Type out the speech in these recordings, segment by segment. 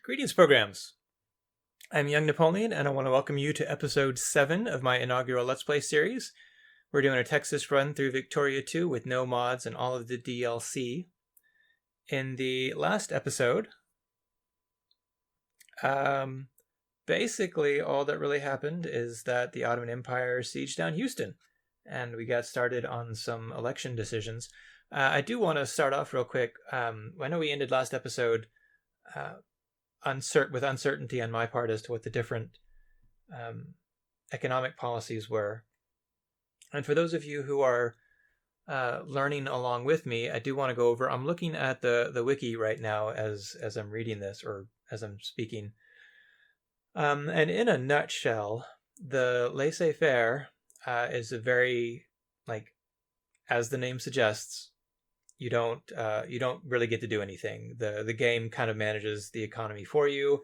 Greetings, programs. I'm Young Napoleon, and I want to welcome you to episode 7 of my inaugural Let's Play series. We're doing a Texas run through Victoria 2 with no mods and all of the DLC. In the last episode, basically all that really happened is that the Ottoman Empire sieged down Houston, and we got started on some election decisions. I do want to start off real quick. I know we ended last episode with uncertainty on my part as to what the different economic policies were. And for those of you who are learning along with me, I do want to go over. I'm looking at the wiki right now as I'm reading this or as I'm speaking. And in a nutshell, the laissez-faire is a very, as the name suggests, you don't really get to do anything. The game kind of manages the economy for you.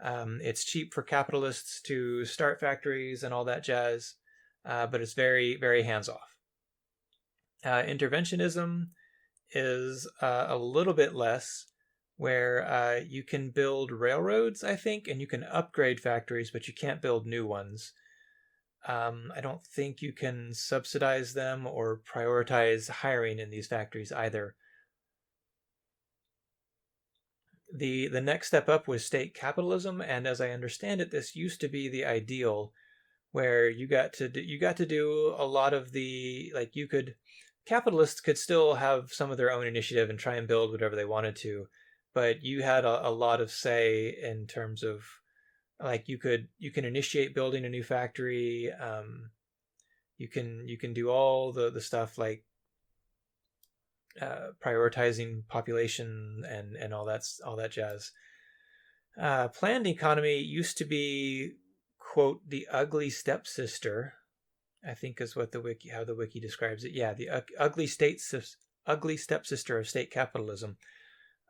It's cheap for capitalists to start factories and all that jazz, but it's very, very hands-off. Interventionism is a little bit less, where you can build railroads, I think, and you can upgrade factories, but you can't build new ones. I don't think you can subsidize them or prioritize hiring in these factories either. The next step up was state capitalism, and as I understand it, this used to be the ideal, where you got to do a lot of the capitalists could still have some of their own initiative and try and build whatever they wanted to, but you had a lot of say in terms of you can initiate building a new factory. You can do all the stuff like prioritizing population and all that jazz. Planned economy used to be, quote, the ugly stepsister, I think is what how the wiki describes it. Yeah, the ugly stepsister of state capitalism.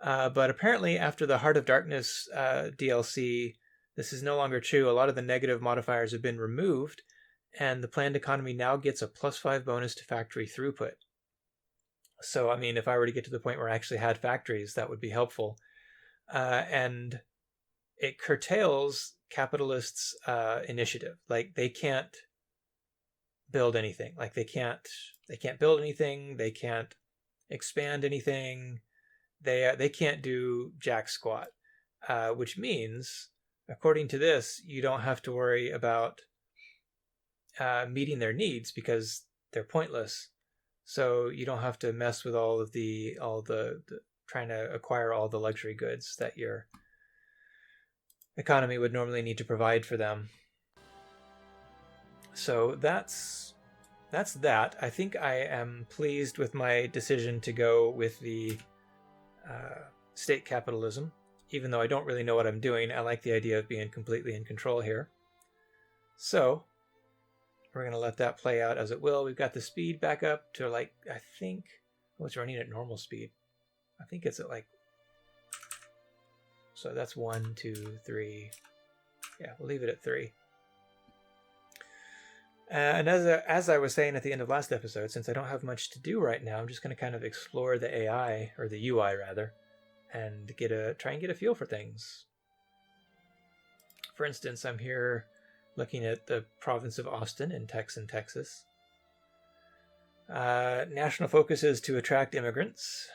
But apparently after the Heart of Darkness DLC, this is no longer true. A lot of the negative modifiers have been removed, and the planned economy now gets a +5 bonus to factory throughput. So, I mean, if I were to get to the point where I actually had factories, that would be helpful. And it curtails capitalists' initiative. They can't build anything. They can't build anything. They can't expand anything. They can't do jack squat, which means, according to this, you don't have to worry about meeting their needs because they're pointless. So you don't have to mess with all the trying to acquire all the luxury goods that your economy would normally need to provide for them. So that's that. I think I am pleased with my decision to go with the state capitalism. Even though I don't really know what I'm doing, I like the idea of being completely in control here. So we're going to let that play out as it will. We've got the speed back up to I think, it's running at normal speed. I think it's at so that's 1, 2, 3. Yeah, we'll leave it at 3. And as I was saying at the end of last episode, since I don't have much to do right now, I'm just going to kind of explore the AI, or the UI rather, and try and get a feel for things. For instance, I'm here looking at the province of Austin in Texas. National focus is to attract immigrants,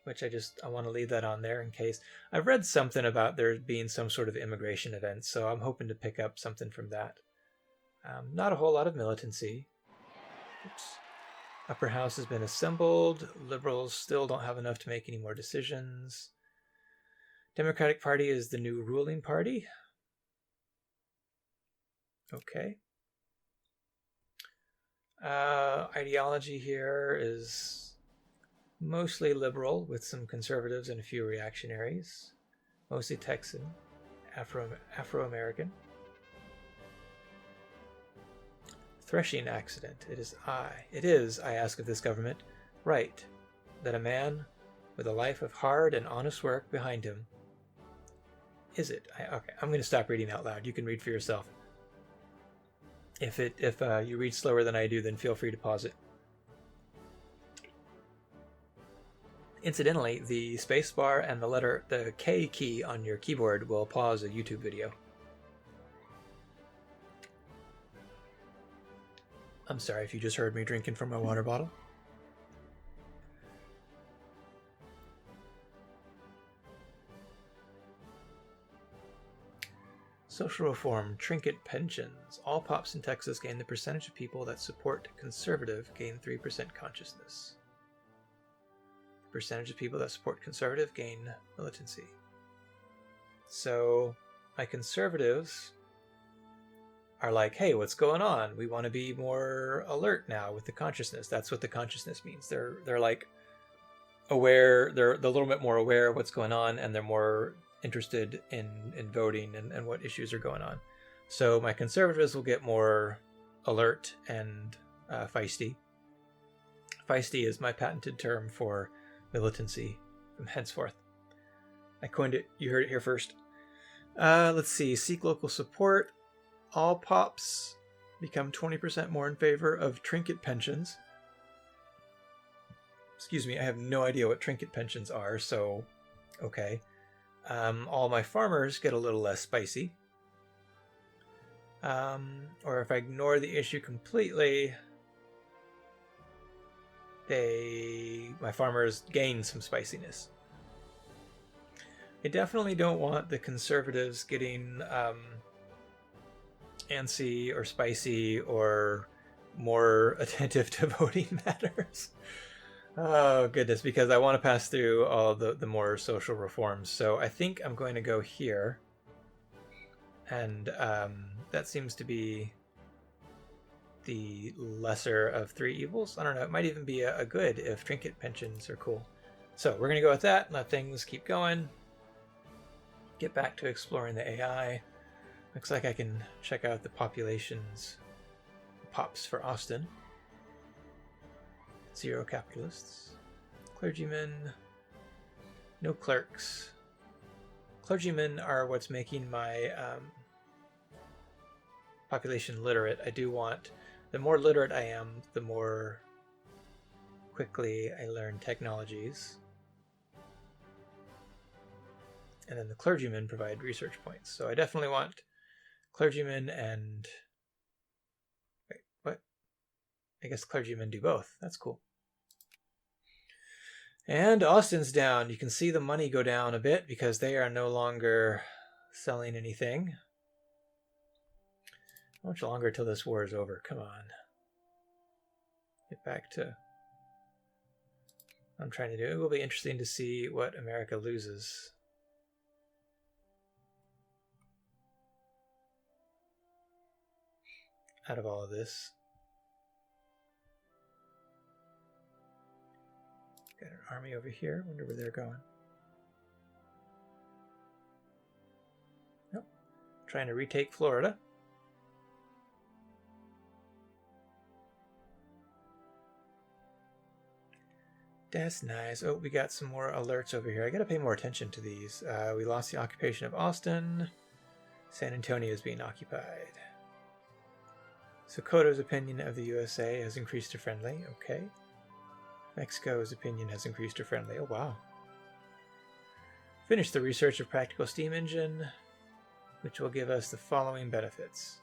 which I want to leave that on there in case. I've read something about there being some sort of immigration event, so I'm hoping to pick up something from that. Not a whole lot of militancy. Oops. Upper house has been assembled. Liberals still don't have enough to make any more decisions. Democratic Party is the new ruling party. Okay. Ideology here is mostly liberal with some conservatives and a few reactionaries. Mostly Texan, Afro-American. Threshing accident. It is, I ask of this government, right, that a man with a life of hard and honest work behind him. Is it? Okay, I'm going to stop reading out loud. You can read for yourself. If you read slower than I do, then feel free to pause it. Incidentally, the spacebar and the K key on your keyboard will pause a YouTube video. I'm sorry if you just heard me drinking from my water bottle. Social reform, trinket pensions. All pops in Texas gain the percentage of people that support conservative gain 3% consciousness. The percentage of people that support conservative gain militancy. So my conservatives are like, hey, what's going on? We want to be more alert now with the consciousness. That's what the consciousness means. They're like aware, they're a little bit more aware of what's going on, and they're more interested in voting and what issues are going on. So my conservatives will get more alert and feisty. Feisty is my patented term for militancy from henceforth. I coined it. You heard it here first. Let's see. Seek local support. All pops become 20% more in favor of trinket pensions. Excuse me, I have no idea what trinket pensions are, so okay. All my farmers get a little less spicy. Or if I ignore the issue completely, my farmers gain some spiciness. I definitely don't want the conservatives getting antsy or spicy or more attentive to voting matters. Oh goodness, because I want to pass through all the more social reforms. So I think I'm going to go here, and that seems to be the lesser of three evils. I don't know, it might even be a good if trinket pensions are cool. So we're going to go with that, let things keep going. Get back to exploring the AI. Looks like I can check out the populations pops for Austin. 0 capitalists. Clergymen. No clerks. Clergymen are what's making my population literate. I do want... The more literate I am, the more quickly I learn technologies. And then the clergymen provide research points. So I definitely want clergymen and... Wait, what? I guess clergymen do both. That's cool. And Austin's down. You can see the money go down a bit because they are no longer selling anything. How much longer till this war is over? Come on. Get back to what I'm trying to do. It will be interesting to see what America loses. Out of all of this. Got an army over here. Wonder where they're going. Nope. Trying to retake Florida. That's nice. Oh, we got some more alerts over here. I gotta pay more attention to these. We lost the occupation of Austin. San Antonio is being occupied. Sokoto's opinion of the USA has increased to friendly. Okay. Mexico's opinion has increased to friendly. Oh, wow. Finish the research of practical steam engine, which will give us the following benefits.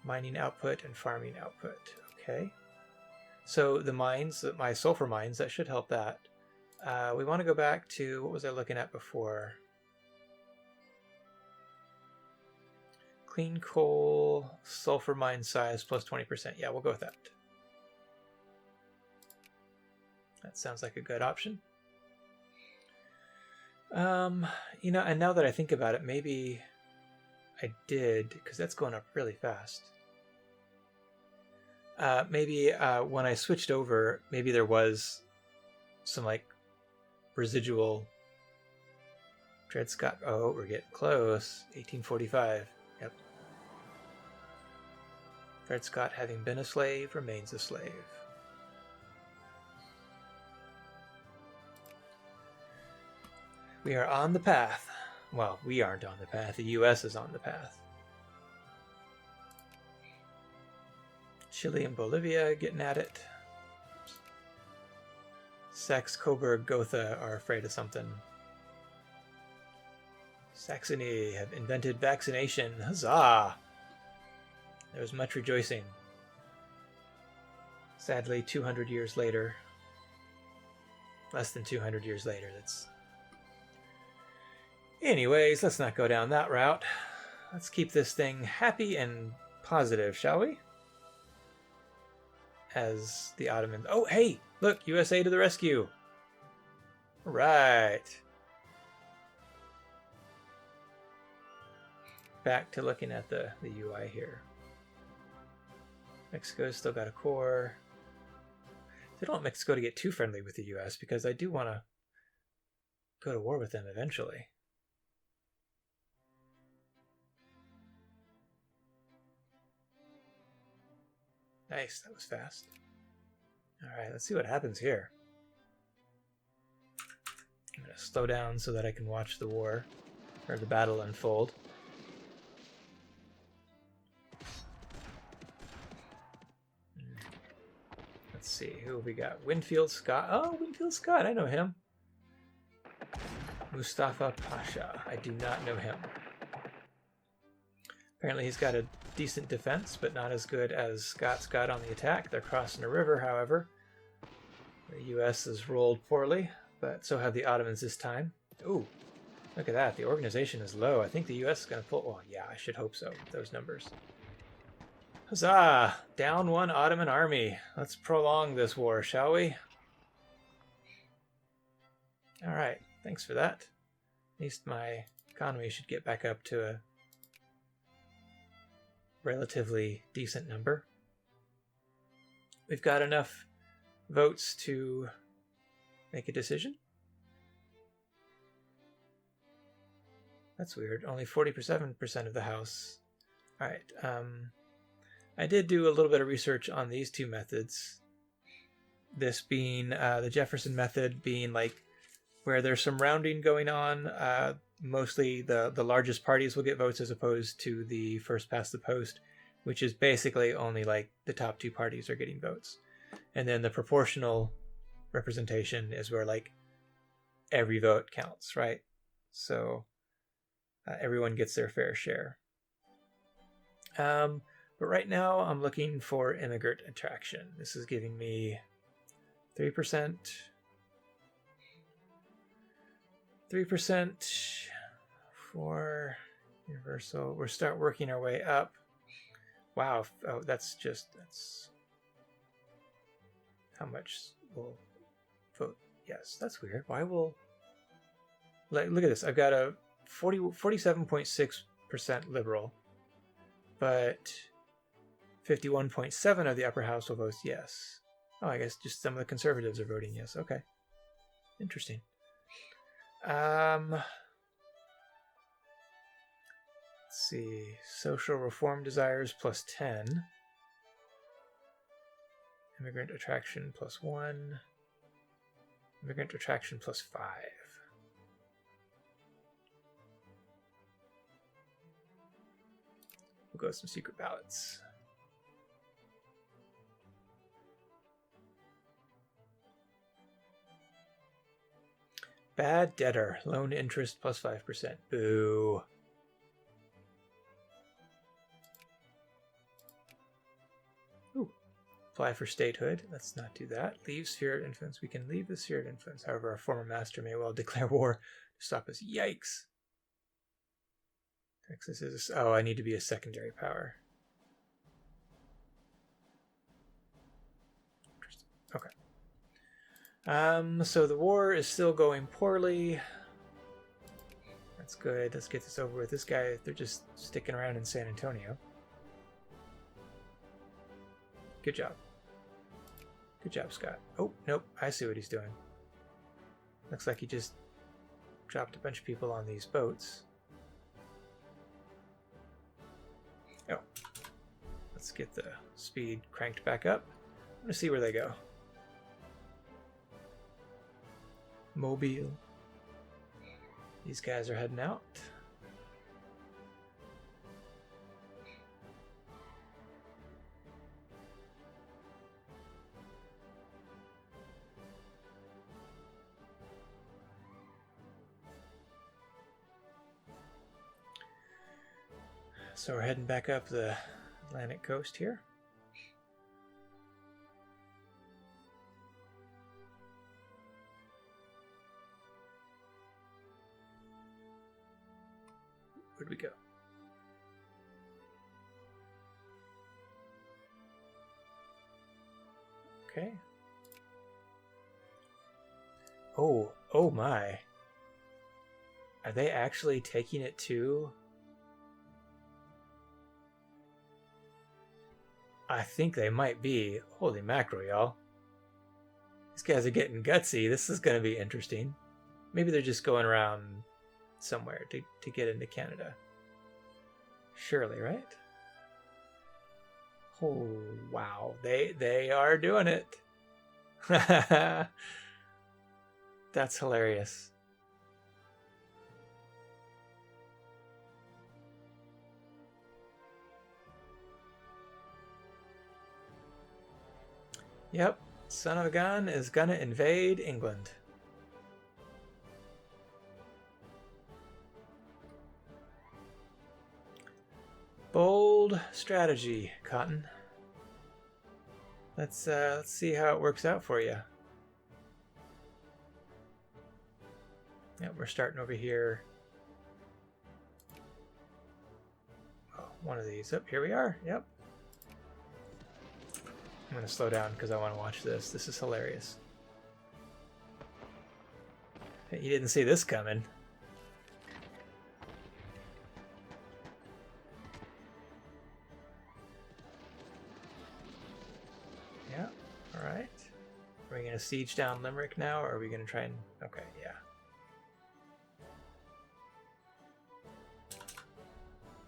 Mining output and farming output. Okay. So the mines, my sulfur mines, that should help that. We want to go back to, what was I looking at before? Clean coal, sulfur mine size plus 20%. Yeah, we'll go with that. That sounds like a good option. You know, and now that I think about it, maybe I did, because that's going up really fast. Maybe when I switched over, maybe there was some like residual Dred Scott. Oh, we're getting close. 1845. Yep. Dred Scott, having been a slave, remains a slave. We are on the path. Well, we aren't on the path. The U.S. is on the path. Chile and Bolivia getting at it. Saxe, Coburg, Gotha are afraid of something. Saxony have invented vaccination. Huzzah! There was much rejoicing. Sadly, 200 years later, less than 200 years later, that's... Anyways, let's not go down that route. Let's keep this thing happy and positive, shall we? As the Ottomans... Oh, hey! Look! USA to the rescue! Right. Back to looking at the UI here. Mexico's still got a core. I don't want Mexico to get too friendly with the US because I do want to go to war with them eventually. Nice, that was fast. Alright, let's see what happens here. I'm going to slow down so that I can watch the war, or the battle unfold. Let's see, who we got? Winfield Scott. Oh, Winfield Scott, I know him. Mustafa Pasha, I do not know him. Apparently he's got a decent defense, but not as good as Scott's got on the attack. They're crossing a river, however. The US has rolled poorly, but so have the Ottomans this time. Ooh, look at that. The organization is low. I think the US is going to pull... Well, yeah, I should hope so, those numbers. Huzzah! Down one Ottoman army. Let's prolong this war, shall we? Alright, thanks for that. At least my economy should get back up to a relatively decent number. We've got enough votes to make a decision. That's weird. Only 47% of the House. Alright, I did do a little bit of research on these two methods. This being the Jefferson method being like where there's some rounding going on. Mostly the largest parties will get votes as opposed to the first past the post, which is basically only like the top two parties are getting votes. And then the proportional representation is where like every vote counts, right? So everyone gets their fair share. But right now I'm looking for immigrant attraction. This is giving me 3%. 3% for universal. We'll start working our way up. Wow. Oh, that's how much will vote? Yes, that's weird. Why will... Like, look at this. I've got a 47.6% liberal, but 51.7% of the upper house will vote yes. Oh, I guess just some of the conservatives are voting yes. Okay. Interesting. Let's see. Social reform desires plus 10. Immigrant attraction plus 1. Immigrant attraction plus 5. We'll go with some secret ballots. Bad debtor. Loan interest plus 5%. Boo. Ooh. Apply for statehood. Let's not do that. Leave sphere of influence. We can leave the sphere of influence. However, our former master may well declare war to stop us. Yikes. Texas is... Oh, I need to be a secondary power. Okay. So the war is still going poorly. That's good. Let's get this over with. This guy, they're just sticking around in San Antonio. Good job. Good job, Scott. Oh, nope. I see what he's doing. Looks like he just dropped a bunch of people on these boats. Oh. Let's get the speed cranked back up. I'm going to see where they go. Mobile. These guys are heading out. So we're heading back up the Atlantic coast here. Where'd we go? Okay. Oh my. Are they actually taking it to? I think they might be. Holy mackerel, y'all. These guys are getting gutsy. This is going to be interesting. Maybe they're just going around somewhere to get into Canada. Surely, right? Oh, wow. They are doing it. That's hilarious. Yep, son of a gun is gonna invade England. Bold strategy, Cotton. Let's see how it works out for you. Yep, we're starting over here. Oh, one of these. Oh, here we are. Yep. I'm going to slow down because I want to watch this. This is hilarious. You didn't see this coming. Yeah, alright. Are we going to siege down Limerick now, or are we going to try and... Okay, yeah.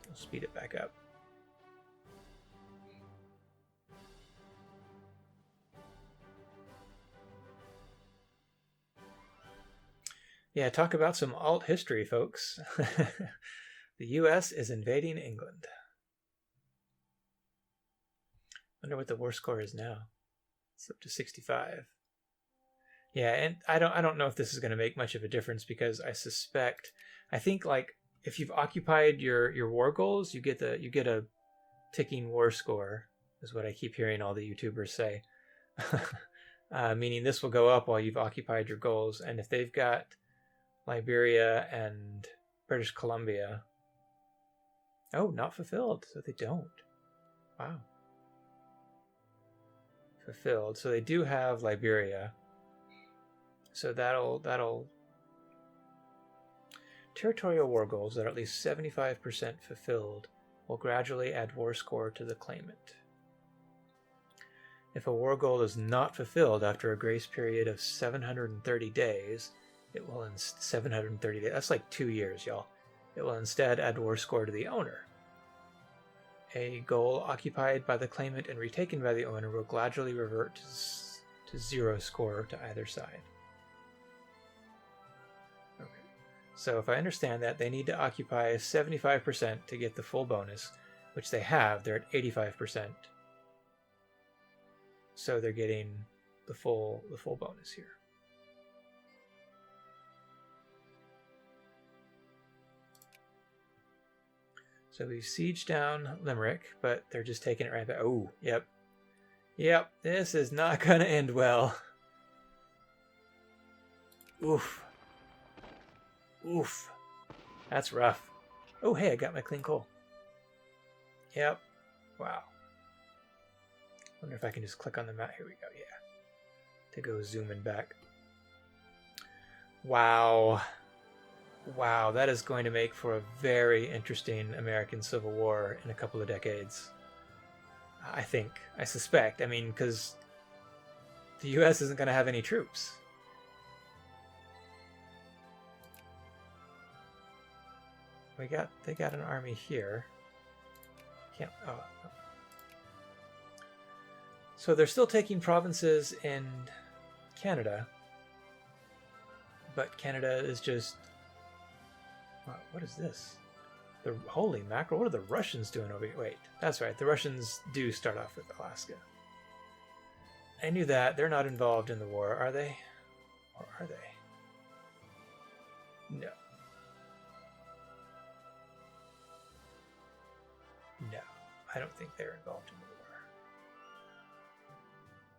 We'll speed it back up. Yeah, talk about some alt history, folks. The US is invading England. Wonder what the war score is now. It's up to 65. Yeah, and I don't know if this is going to make much of a difference because I think like if you've occupied your war goals, you get a ticking war score, is what I keep hearing all the YouTubers say. Meaning this will go up while you've occupied your goals, and if they've got Liberia and British Columbia. Oh, not fulfilled, so they don't. Wow. Fulfilled. So they do have Liberia. So that'll territorial war goals that are at least 75% fulfilled will gradually add war score to the claimant. If a war goal is not fulfilled after a grace period of 730 days, it will 730 days. That's like 2 years, y'all. It will instead add war score to the owner. A goal occupied by the claimant and retaken by the owner will gradually revert to 0 score to either side. Okay. So if I understand that, they need to occupy 75% to get the full bonus, which they have. They're at 85%. So they're getting the full bonus here. So we siege down Limerick, but they're just taking it right back. Oh, yep. Yep, this is not going to end well. Oof. Oof. That's rough. Oh, hey, I got my clean coal. Yep. Wow. Wonder if I can just click on the map. Here we go, yeah. To go zooming back. Wow. Wow, that is going to make for a very interesting American Civil War in a couple of decades. I think. I suspect. I mean, because the U.S. isn't going to have any troops. They got an army here. Can't. Oh. So they're still taking provinces in Canada, but Canada is just. What is this? The holy mackerel! What are the Russians doing over here? Wait, that's right. The Russians do start off with Alaska. I knew that. They're not involved in the war, are they? Or are they? No. I don't think they're involved in the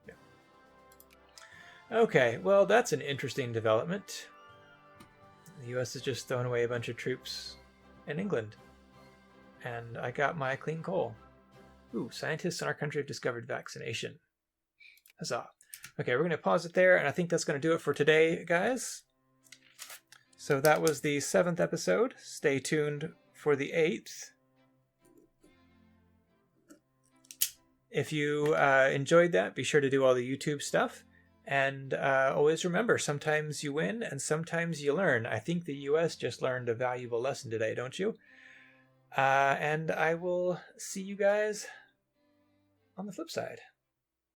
war. No. Okay, well, that's an interesting development. The U.S. has just thrown away a bunch of troops in England. And I got my clean coal. Ooh, scientists in our country have discovered vaccination. Huzzah. Okay, we're going to pause it there, and I think that's going to do it for today, guys. So that was the 7th episode. Stay tuned for the 8th. If you enjoyed that, be sure to do all the YouTube stuff. And always remember, sometimes you win and sometimes you learn. I think the US just learned a valuable lesson today, don't you? And I will see you guys on the flip side.